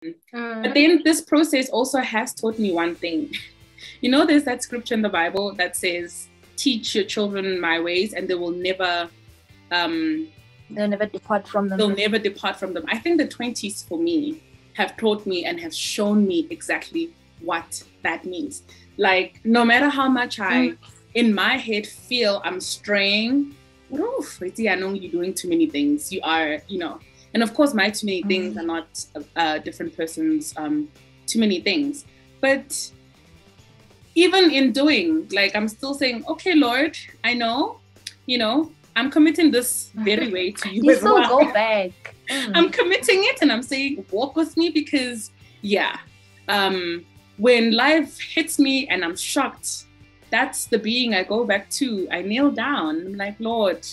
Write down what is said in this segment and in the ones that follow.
But then this process also has taught me one thing. You know, there's that scripture in the Bible that says, teach your children my ways and they will never they'll never depart from them. They'll never depart from them. I think the 20s for me have taught me and have shown me exactly what that means. Like, no matter how much I, in my head, feel I'm straying, I know you're doing too many things. You are, you know, and of course, my too many things are not a different person's too many things. But even in doing, like, I'm still saying, okay, Lord, I know, you know, I'm committing this very way to you. You still go back. I'm committing it and I'm saying, walk with me because, when life hits me and I'm shocked, that's the being I go back to. I kneel down. I'm like, Lord,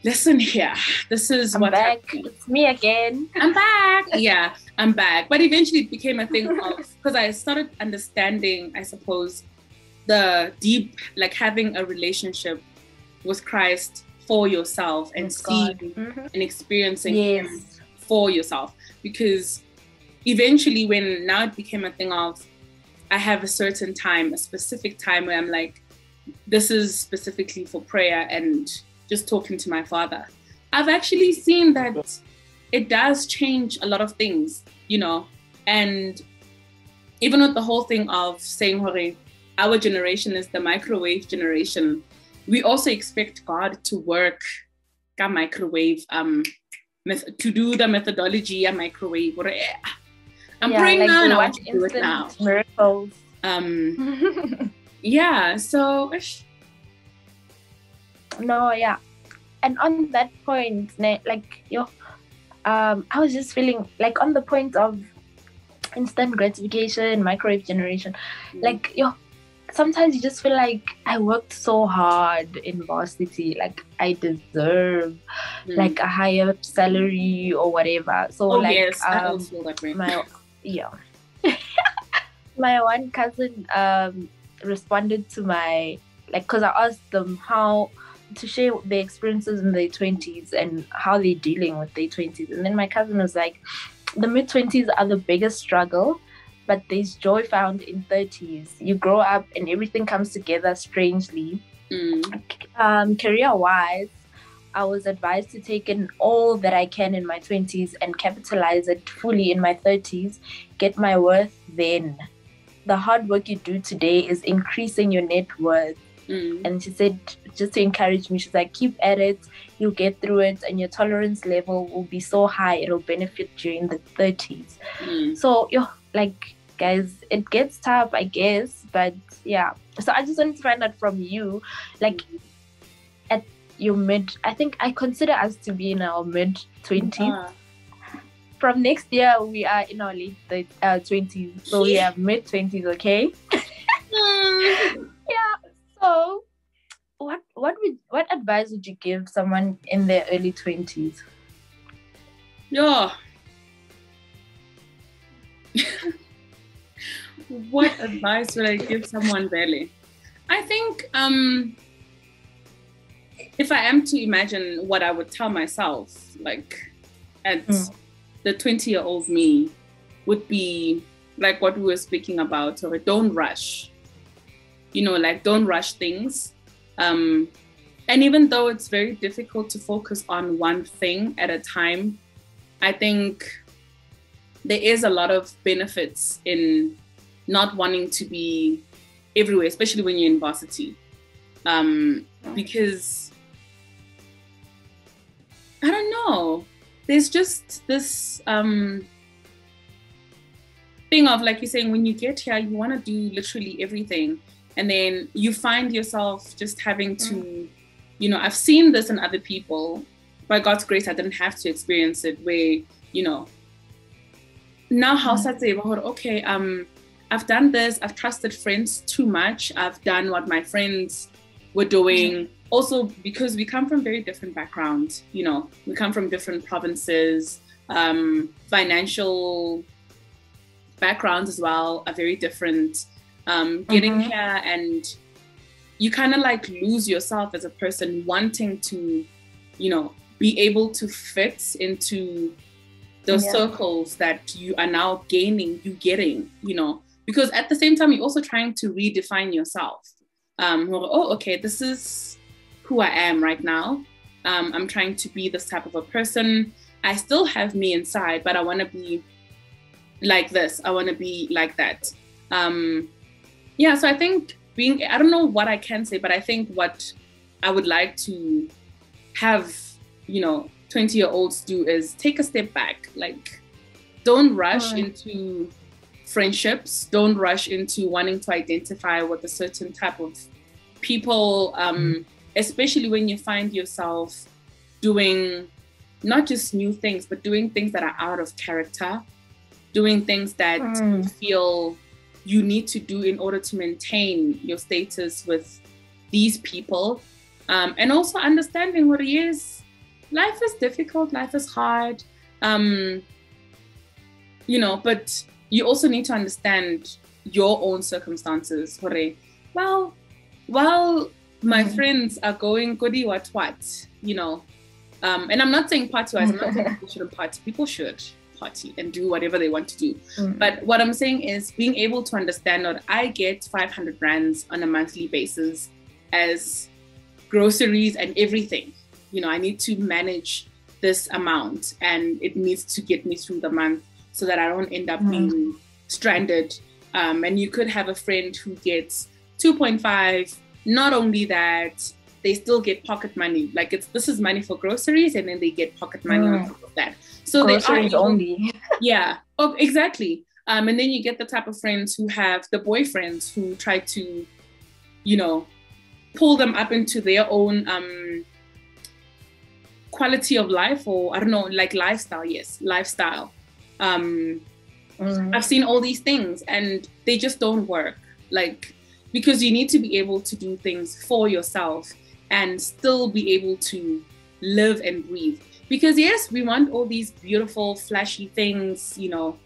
listen here. This is I'm back. It's me again. I'm back. Yeah, I'm back. But eventually it became a thing of, because I started understanding, I suppose, the deep, like having a relationship with Christ for yourself and seeing and experiencing Him for yourself. Because eventually when now it became a thing of, I have a certain time, a specific time where I'm like, this is specifically for prayer and just talking to my Father. I've actually seen that it does change a lot of things, you know, and even with the whole thing of saying, Hore, our generation is the microwave generation. We also expect God to work a microwave, to do the methodology, a microwave. I'm praying like now and I want to do it now. Miracles. So. No, yeah. And on that point, like, I was just feeling like on the point of instant gratification, microwave generation, like, sometimes you just feel like I worked so hard in Varsity, like I deserve like a higher salary or whatever. So I also feel that way. My one cousin responded to my, like, because I asked them how to share their experiences in their 20s and how they're dealing with their 20s. And then my cousin was like, the mid-20s are the biggest struggle, but there's joy found in 30s. You grow up and everything comes together strangely. Career-wise, I was advised to take in all that I can in my 20s and capitalize it fully in my 30s, get my worth then. The hard work you do today is increasing your net worth. And she said, just to encourage me, she's like, keep at it, you'll get through it, and your tolerance level will be so high, it'll benefit you in the 30s. So, like, guys, it gets tough, I guess, but yeah. So I just wanted to find out from you, like, at your I think I consider us to be in our mid-20s. From next year, we are in our late 20s, so we are mid-20s, okay? Yeah. So, what advice would you give someone in their early 20s? What advice would I give someone really? I think if I am to imagine what I would tell myself, like at the 20-year-old me, would be like what we were speaking about, or don't rush. You know, like, don't rush things. And even though it's very difficult to focus on one thing at a time, I think there is a lot of benefits in not wanting to be everywhere, especially when you're in varsity. Because, I don't know, there's just this thing of, like you're saying, when you get here, you want to do literally everything. And then you find yourself just having to, you know, I've seen this in other people. By God's grace, I didn't have to experience it where, you know, now how okay, I've done this, I've trusted friends too much, I've done what my friends were doing. Also, because we come from very different backgrounds, you know, we come from different provinces, financial backgrounds as well are very different. Getting here and you kind of like lose yourself as a person wanting to, you know, be able to fit into those circles that you are now gaining, you getting, you know, because at the same time, you're also trying to redefine yourself. Okay, this is who I am right now. I'm trying to be this type of a person. I still have me inside, but I want to be like this. I want to be like that. So I think I don't know what I can say, but I think what I would like to have, you know, 20-year-olds do is take a step back. Like, don't rush into friendships. Don't rush into wanting to identify with a certain type of people, especially when you find yourself doing not just new things, but doing things that are out of character, doing things that you feel you need to do in order to maintain your status with these people. And also understanding what it is. Life is difficult, life is hard, you know, but you also need to understand your own circumstances. Well, while my friends are going goody what, you know, and I'm not saying party-wise, I'm not saying people shouldn't party. People should party and do whatever they want to do. But what I'm saying is being able to understand that I get 500 rands on a monthly basis as groceries and everything. You know, I need to manage this amount and it needs to get me through the month so that I don't end up being stranded. And you could have a friend who gets 2.5. Not only that, they still get pocket money. Like this is money for groceries, and then they get pocket money on top of that. So groceries only. Yeah. Oh, exactly. And then you get the type of friends who have the boyfriends who try to, you know, pull them up into their own quality of life, or I don't know, like lifestyle. Yes, lifestyle. I've seen all these things and they just don't work. Like, because you need to be able to do things for yourself and still be able to live and breathe. Because yes, we want all these beautiful, flashy things, you know,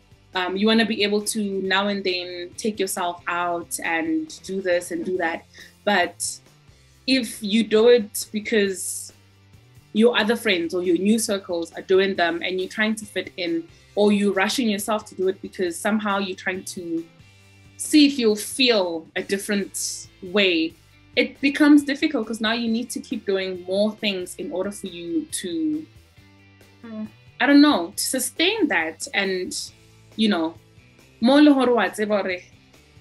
you want to be able to now and then take yourself out and do this and do that. But if you do it because your other friends or your new circles are doing them and you're trying to fit in, or you're rushing yourself to do it because somehow you're trying to see if you'll feel a different way, it becomes difficult because now you need to keep doing more things in order for you to, I don't know, to sustain that. And, you know, more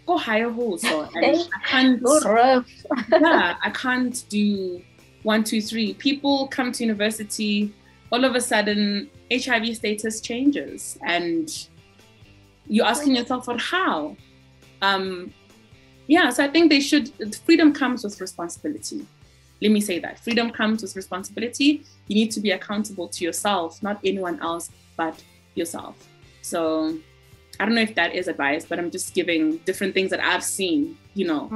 go higher also. And I can't do 1, 2, 3. People come to university, all of a sudden HIV status changes, and you're asking yourself, for how? So I think freedom comes with responsibility. Let me say that. Freedom comes with responsibility. You need to be accountable to yourself, not anyone else but yourself. So I don't know if that is advice, but I'm just giving different things that I've seen, you know.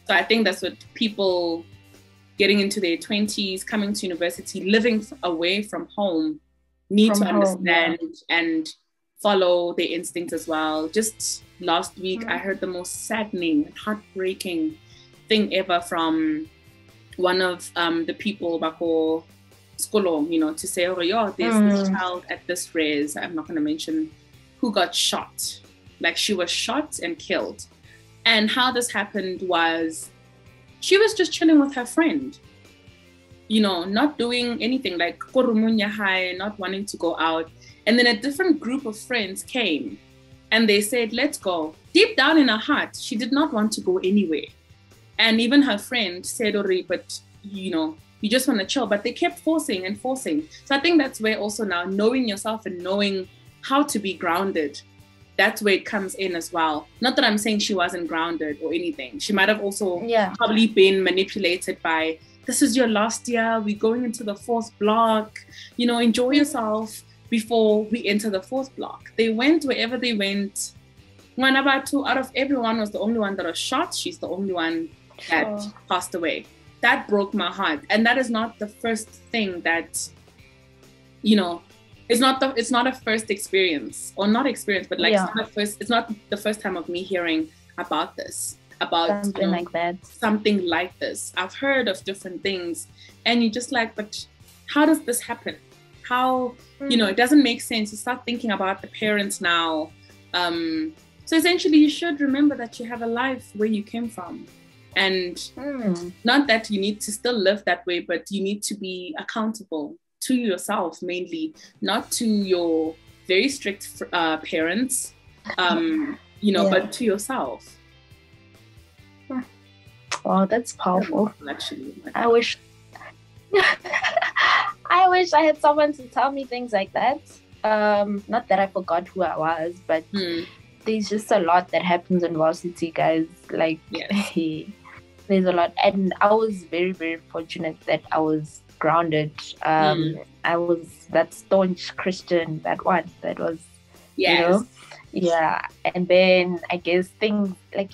So I think that's what people getting into their 20s, coming to university, living away from home, need to understand and follow their instincts as well. Just last week, I heard the most saddening, heartbreaking thing ever from one of the people bako skolo, you know, to say, oh, yeah, there's this child at this res, I'm not going to mention, who got shot. Like, she was shot and killed. And how this happened was, she was just chilling with her friend, you know, not doing anything, like korumunya high, not wanting to go out. And then a different group of friends came and they said, let's go. Deep down in her heart, she did not want to go anywhere. And even her friend said, Ori, but, you know, you just want to chill. But they kept forcing and forcing. So I think that's where also now knowing yourself and knowing how to be grounded, that's where it comes in as well. Not that I'm saying she wasn't grounded or anything. She might have also probably been manipulated by, this is your last year, we're going into the 4th block, you know, enjoy yourself before we enter the 4th block. They went wherever they went. Wanabatu, out of everyone, was the only one that was shot. She's the only one that passed away. That broke my heart. And that is not the first thing that, you know, it's not a first experience, or not experience, but like it's not the first time of me hearing about this, about something like this. I've heard of different things, and you're just like, but how does this happen? How, it doesn't make sense. You start thinking about the parents now. So essentially, you should remember that you have a life where you came from. And not that you need to still live that way, but you need to be accountable to yourself mainly, not to your very strict parents, but to yourself. Wow, that's powerful. Actually, I wish I had someone to tell me things like that. Not that I forgot who I was, but there's just a lot that happens in varsity, guys. Like, there's a lot. And I was very, very fortunate that I was grounded. I was that staunch Christian, that was, yeah. And then I guess things like,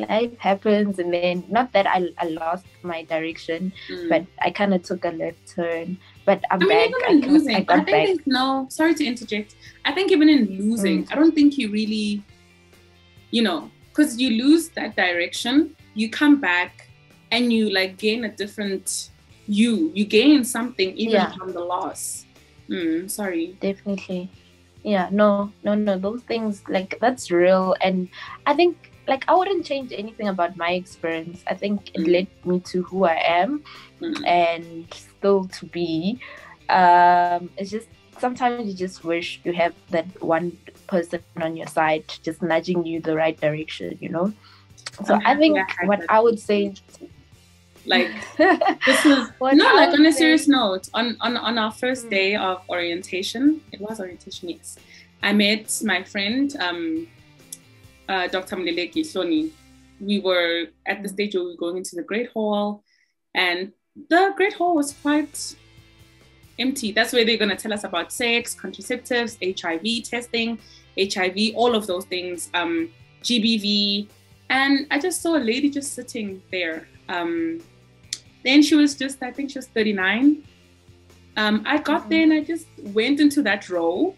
life happens, and then not that I lost my direction, but I kind of took a left turn. But I'm back. Even in losing, I think sorry to interject. I think even in losing, I don't think you really, because you lose that direction, you come back and you like gain a different you gain something even from the loss. Sorry. Definitely. Yeah, no, those things, like, that's real. And I think, like, I wouldn't change anything about my experience. I think it led me to who I am and still to be. It's just sometimes you just wish you have that one person on your side just nudging you the right direction, So I think what I would say, like, this was like on a serious note, on our first day of orientation, it was orientation, yes, I met my friend Dr. Mleleki Shoni. We were at the stage where we were going into the Great Hall, and the Great Hall was quite empty. That's where they're going to tell us about sex, contraceptives, HIV testing, HIV, all of those things, GBV. And I just saw a lady just sitting there. Then she was just, I think she was 39. I got there and I just went into that row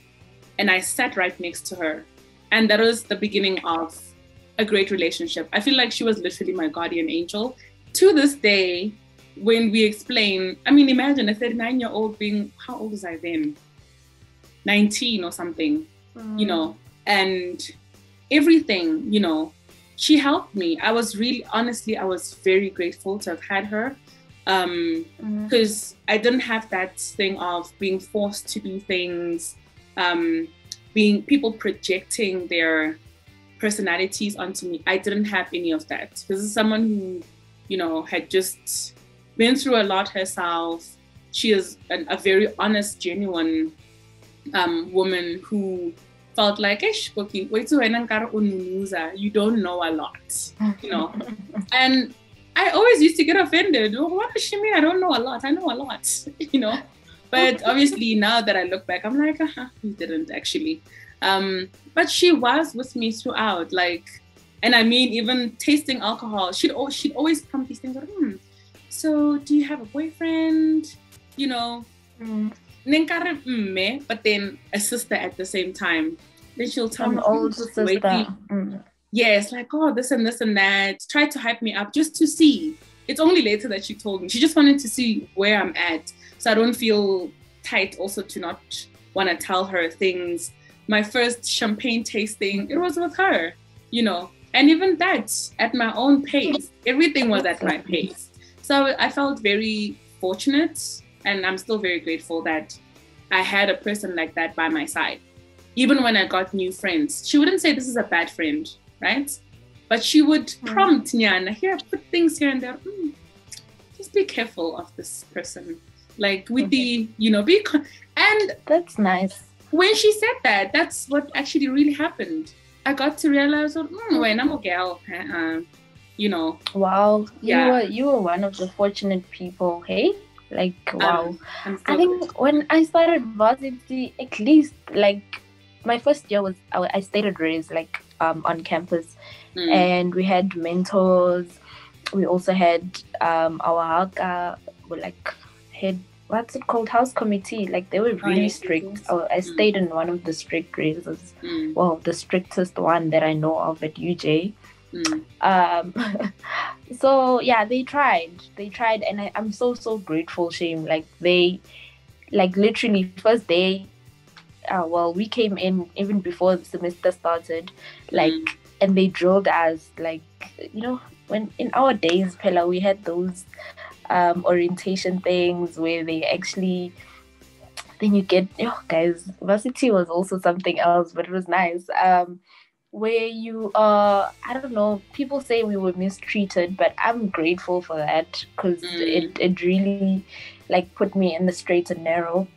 and I sat right next to her. And that was the beginning of a great relationship. I feel like she was literally my guardian angel. To this day, when we explain, I mean, imagine a 39-year-old being, how old was I then? 19 or something, and everything, she helped me. I was really, honestly, I was very grateful to have had her, because I didn't have that thing of being forced to do things, being people projecting their personalities onto me. I didn't have any of that. This is someone who, had just been through a lot herself. She is a very honest, genuine woman who felt like, you don't know a lot, And I always used to get offended. What does she mean? I don't know a lot. I know a lot, But obviously now that I look back, I'm like, you didn't actually. But she was with me throughout, and I mean, even tasting alcohol, she'd always prompt these things, so do you have a boyfriend? But then a sister at the same time. Then she'll tell me, older sister. Yes, like, this and this and that. Try to hype me up just to see. It's only later that she told me. She just wanted to see where I'm at. So I don't feel tight also to not want to tell her things. My first champagne tasting, it was with her, And even that, at my own pace. Everything was at my pace. So I felt very fortunate, and I'm still very grateful that I had a person like that by my side. Even when I got new friends, she wouldn't say this is a bad friend, right? But she would prompt Nyana, here, put things here and there. Just be careful of this person. Like with the, and that's nice. When she said that, that's what actually really happened. I got to realize, when I'm a girl, Wow, you were one of the fortunate people, hey? Like, wow. I think when I started varsity, at least my first year was I stayed at Ray's, on campus, and we had mentors. We also had our haka, head, what's it called, house committee. They were really strict. I stayed in one of the strict races. Well, the strictest one that I know of at UJ. So yeah, they tried, and I'm so grateful, Shame. They Like literally first day, well, we came in even before the semester started, like, and they drilled us, like, you know, when in our days, Pella, we had those orientation things where they actually, then you get, oh guys, varsity was also something else, but it was nice. Where you I don't know, people say we were mistreated, but I'm grateful for that, because it really like put me in the straight and narrow.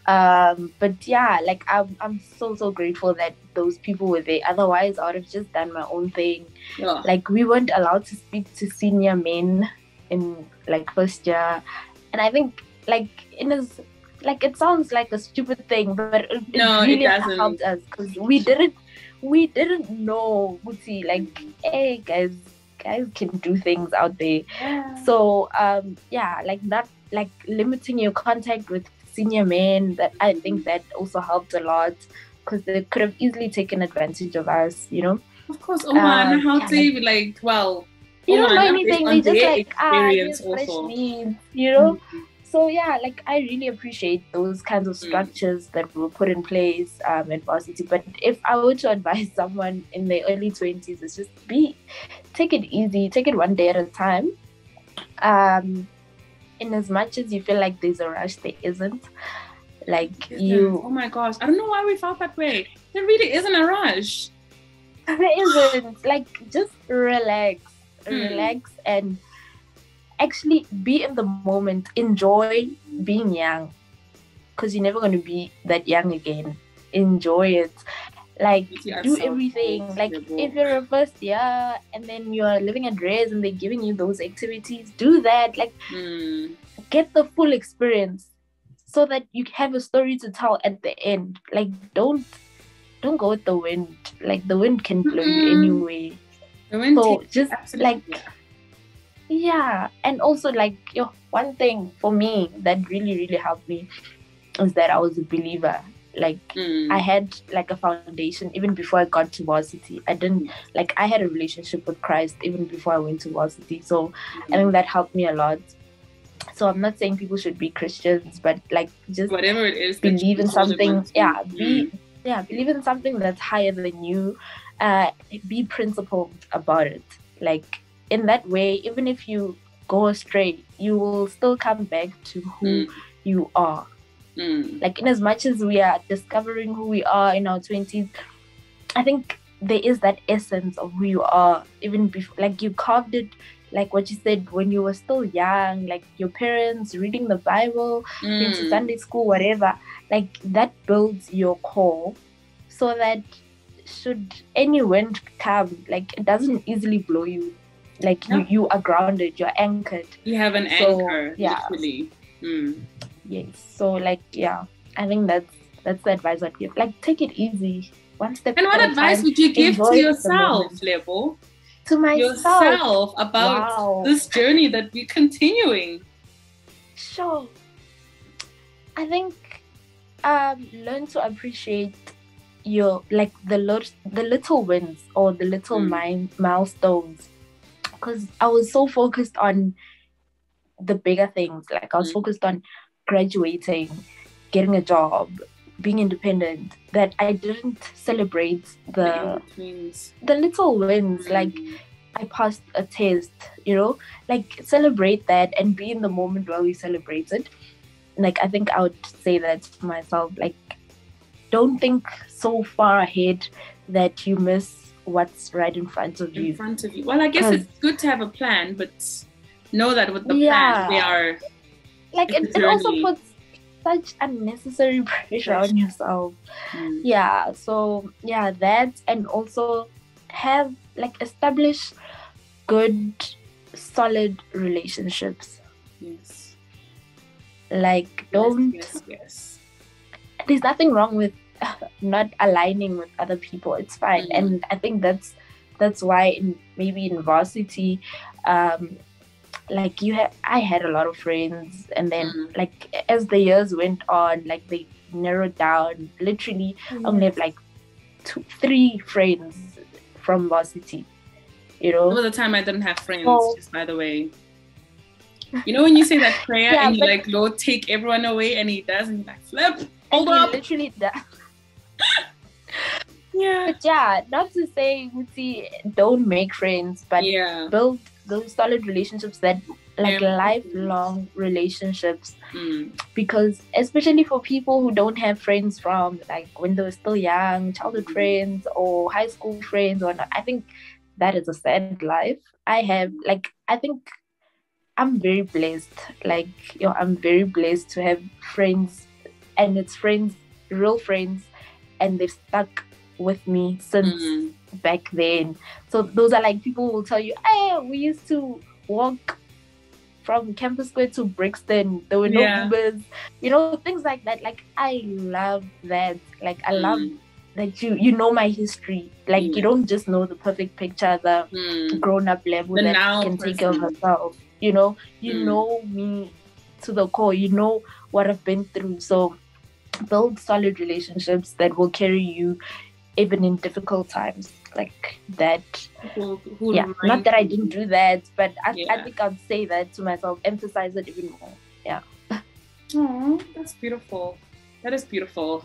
But yeah, like I'm so grateful that those people were there. Otherwise I would have just done my own thing. Like we weren't allowed to speak to senior men in like first year, and I think like it sounds like a stupid thing, but it really helped us, because we didn't know, Guti, like, hey guys can do things out there. So yeah, like not like limiting your contact with senior men, that I think that also helped a lot, because they could have easily taken advantage of us, you know. Of course, how to be like, well, you don't know anything, they just like fresh meat, you know. So yeah, like I really appreciate those kinds of structures that were put in place at varsity. But if I were to advise someone in their early 20s, it's just take it easy, take it one day at a time. In as much as you feel like there's a rush, there isn't. Like oh my gosh, I don't know why we felt that way. There really isn't a rush. There isn't. Like, just relax and actually be in the moment. Enjoy being young, because you're never going to be that young again. Enjoy it. Like, do everything. Like, if you're a first year and then you're living at res and they're giving you those activities, do that. Like, get the full experience so that you have a story to tell at the end. Like, don't go with the wind. Like, the wind can blow you anyway. So just like, yeah. And also, like, one thing for me that really helped me is that I was a believer. Like, I had like a foundation even before I got to varsity. I had a relationship with Christ even before I went to varsity. So I think that helped me a lot. So I'm not saying people should be Christians, but like, just whatever it is, believe in something. Believe in something that's higher than you. Be principled about it. Like, in that way, even if you go astray, you will still come back to who you are. Like, in as much as we are discovering who we are in our 20s, I think there is that essence of who you are, even before, like, you carved it, like what you said, when you were still young, like your parents reading the Bible, going to Sunday school, whatever. Like, that builds your core, so that should any wind come, like, it doesn't easily blow you. Like, you are grounded, you're anchored. You have an anchor, literally. Yes. So, like, yeah, I think that's the advice I'd give. Like, take it easy, one step. And what advice would you give to yourself, Lebo? To myself about this journey that we're continuing? Sure. I think learn to appreciate your, like, the little wins or the little milestones, because I was so focused on the bigger things. Like, I was focused on graduating, getting a job, being independent, that I didn't celebrate the little wins. Like, I passed a test, you know, like, celebrate that and be in the moment while we celebrate it. Like, I think I would say that to myself. Like, don't think so far ahead that you miss what's right in front of you. Well, I guess it's good to have a plan, but know that with the plan, they are like, it also puts such unnecessary pressure on yourself. So that, and also have, like, establish good, solid relationships. Like, don't there's nothing wrong with not aligning with other people. It's fine. And I think that's why maybe in varsity, like, I had a lot of friends, and then like, as the years went on, like, they narrowed down. Literally, I only have like 2-3 friends from varsity, you know. All the time I didn't have friends, just by the way. You know when you say that prayer Yeah, and you're like, Lord, take everyone away, and he does, and you're like, flip, hold and he up. literally does. Yeah. But yeah, not to say, see, don't make friends, but Yeah. build those solid relationships that like Yeah. lifelong relationships. Mm. Because especially for people who don't have friends from like when they were still young, childhood friends or high school friends or not, I think that is a sad life. I think I'm very blessed. Like, I'm very blessed to have friends, and it's friends, real friends, and they've stuck with me since back then. So those are like people who will tell you, hey, we used to walk from Campus Square to Brixton. There were no Ubers, things like that. Like, I love that. Like, I love that you know my history. Like, you don't just know the perfect picture, the grown-up level that can take care of herself. You know me to the core. You know what I've been through. So build solid relationships that will carry you even in difficult times like that. Not that I didn't do that, but I think I'd say that to myself, emphasize it even more. Yeah. Oh, that's beautiful. That is beautiful.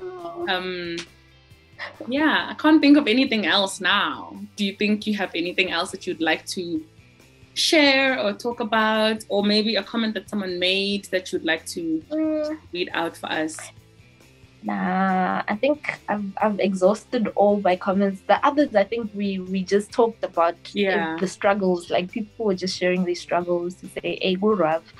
Yeah, I can't think of anything else now. Do you think you have anything else that you'd like to share or talk about, or maybe a comment that someone made that you'd like to read out for us? Nah, I think I've exhausted all my comments. The others, I think we just talked about the struggles. Like, people were just sharing these struggles to say, hey, we're rough.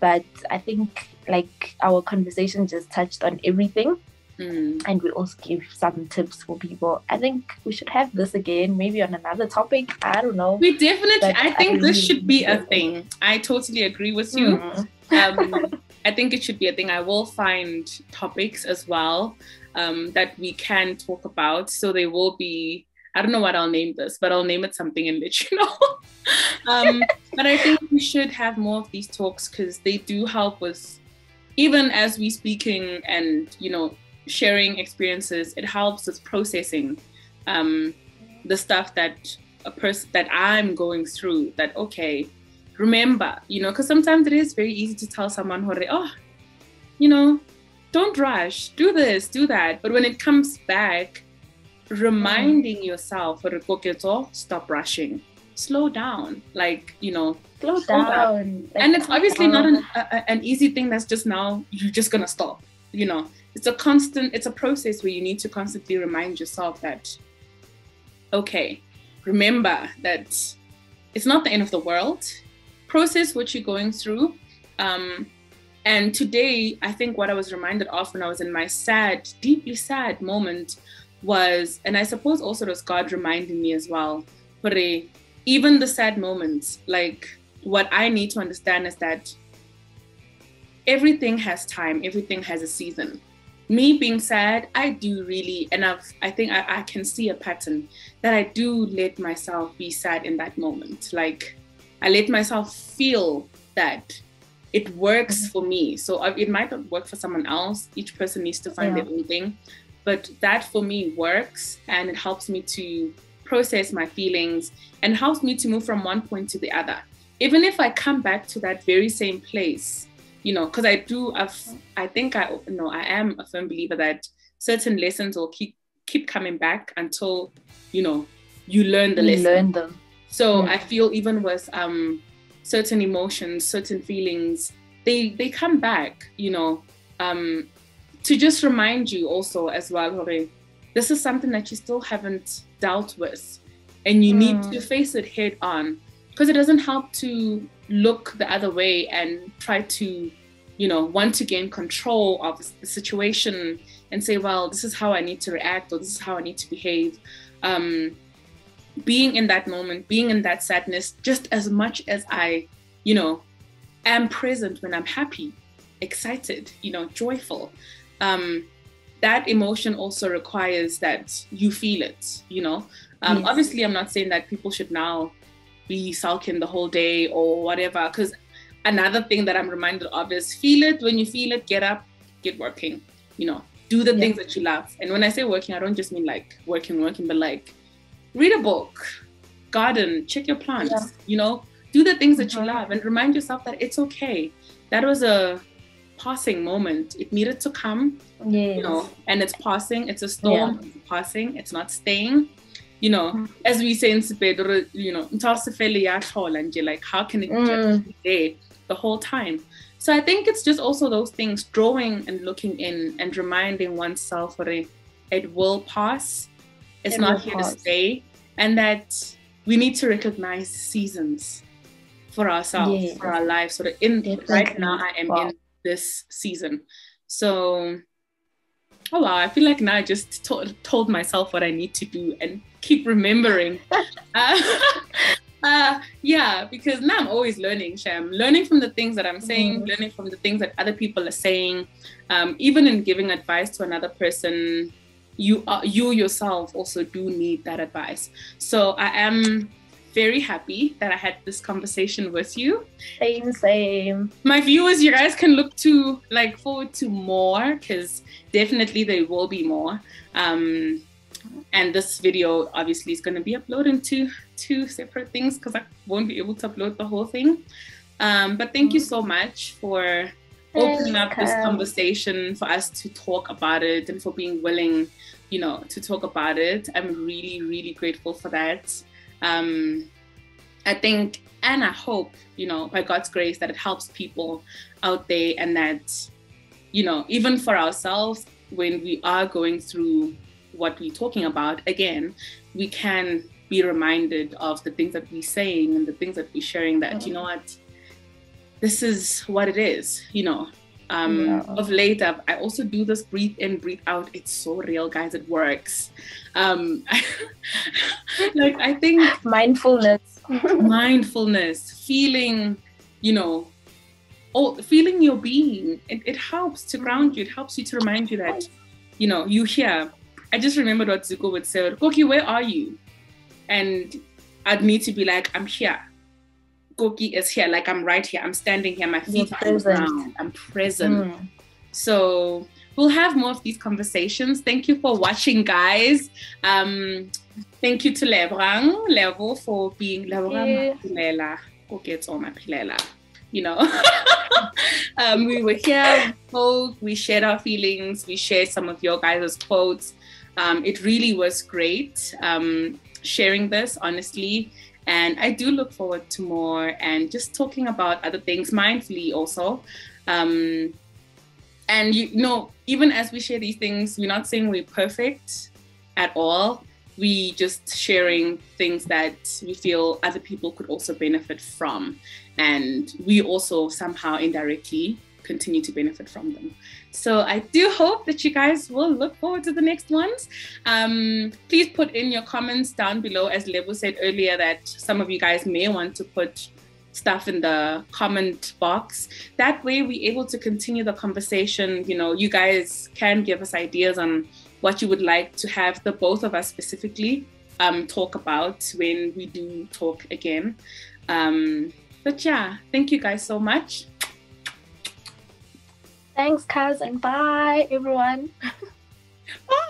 But I think like our conversation just touched on everything. And we also give some tips for people. I think we should have this again, maybe on another topic. I don't know. We definitely, I think this should be a thing. I totally agree with you. I think it should be a thing. I will find topics as well that we can talk about. So they will be, I don't know what I'll name this, but I'll name it something and let you know. But I think we should have more of these talks because they do help with, even as we speaking and, sharing experiences, it helps with processing the stuff that that I'm going through, that, okay, remember, because sometimes it is very easy to tell someone, don't rush, do this, do that. But when it comes back, reminding yourself, Koketso, stop rushing, slow down, slow down. And it's obviously not an easy thing that's just now, you're just going to stop, It's a process where you need to constantly remind yourself that, okay, remember that it's not the end of the world. Process what you're going through. And today, I think what I was reminded of when I was in my deeply sad moment was, and I suppose also it was God reminding me as well, but even the sad moments, like what I need to understand is that everything has time, everything has a season. Me being sad, I do really, and I think I can see a pattern that I do let myself be sad in that moment. Like, I let myself feel that it works for me. So it might not work for someone else. Each person needs to find their own thing. But that for me works, and it helps me to process my feelings and helps me to move from one point to the other. Even if I come back to that very same place, because I am a firm believer that certain lessons will keep coming back until, you learn the lesson. Learn them. So I feel even with certain emotions, certain feelings, they come back, to just remind you also as well, this is something that you still haven't dealt with, and you need to face it head on, because it doesn't help to look the other way and try to, want to gain control of the situation and say, well, this is how I need to react, or this is how I need to behave. Being in that moment, being in that sadness, just as much as I, am present when I'm happy, excited, joyful. That emotion also requires that you feel it, Yes. Obviously, I'm not saying that people should now be sulking the whole day or whatever, because another thing that I'm reminded of is feel it. When you feel it, get up, get working, do the things that you love. And when I say working, I don't just mean like working, but like read a book, garden, check your plants, do the things that you love, and remind yourself that it's okay. That was a passing moment. It needed to come, you know, and it's passing. It's a storm. It's passing. It's not staying. You know, as we say in Sepedro, you know, like, how can it just be there the whole time? So I think it's just also those things, drawing and looking in and reminding oneself that it will pass. It's not here to stay. And that we need to recognize seasons for ourselves, for our lives. So that right now I am in this season. So, oh wow, I feel like now I just told myself what I need to do and keep remembering. Yeah, because now I'm always learning, Sham. Learning from the things that I'm saying, learning from the things that other people are saying. Even in giving advice to another person, you yourself also do need that advice. So I am very happy that I had this conversation with you. Same. My viewers, you guys can look forward to more, because definitely there will be more. And this video obviously is going to be uploaded into 2 separate things, because I won't be able to upload the whole thing. But thank you so much for opening up this conversation, for us to talk about it, and for being willing, you know, to talk about it. I'm really, really grateful for that. I think, and I hope, you know, by God's grace, that it helps people out there, and that, you know, even for ourselves, when we are going through what we're talking about, again, we can be reminded of the things that we're saying and the things that we're sharing, that, you know what, this is what it is, you know. Of late, I also do this breathe in, breathe out. It's so real, guys. It works. I think mindfulness, feeling, you know, feeling your being. It helps to ground you. It helps you to remind you that, you know, you here. I just remembered what Zuko would say. Koki, where are you? And I'd need to be like, I'm here. Koki is here, like I'm right here, I'm standing here, my feet are on the ground, I'm present. So we'll have more of these conversations. Thank you for watching, guys. Thank you to Lebogang, Levo, for being Koketso, you know. We were here, we spoke, we shared our feelings, we shared some of your guys' quotes. It really was great sharing this, honestly. And I do look forward to more, and just talking about other things mindfully also. And, you know, even as we share these things, we're not saying we're perfect at all. We just sharing things that we feel other people could also benefit from. And we also somehow indirectly continue to benefit from them. So I do hope that you guys will look forward to the next ones. Please put in your comments down below, as Lebo said earlier, that some of you guys may want to put stuff in the comment box. That way we're able to continue the conversation. You know, you guys can give us ideas on what you would like to have the both of us specifically talk about when we do talk again. But yeah, thank you guys so much. Thanks, Kaz, and bye, everyone. Bye.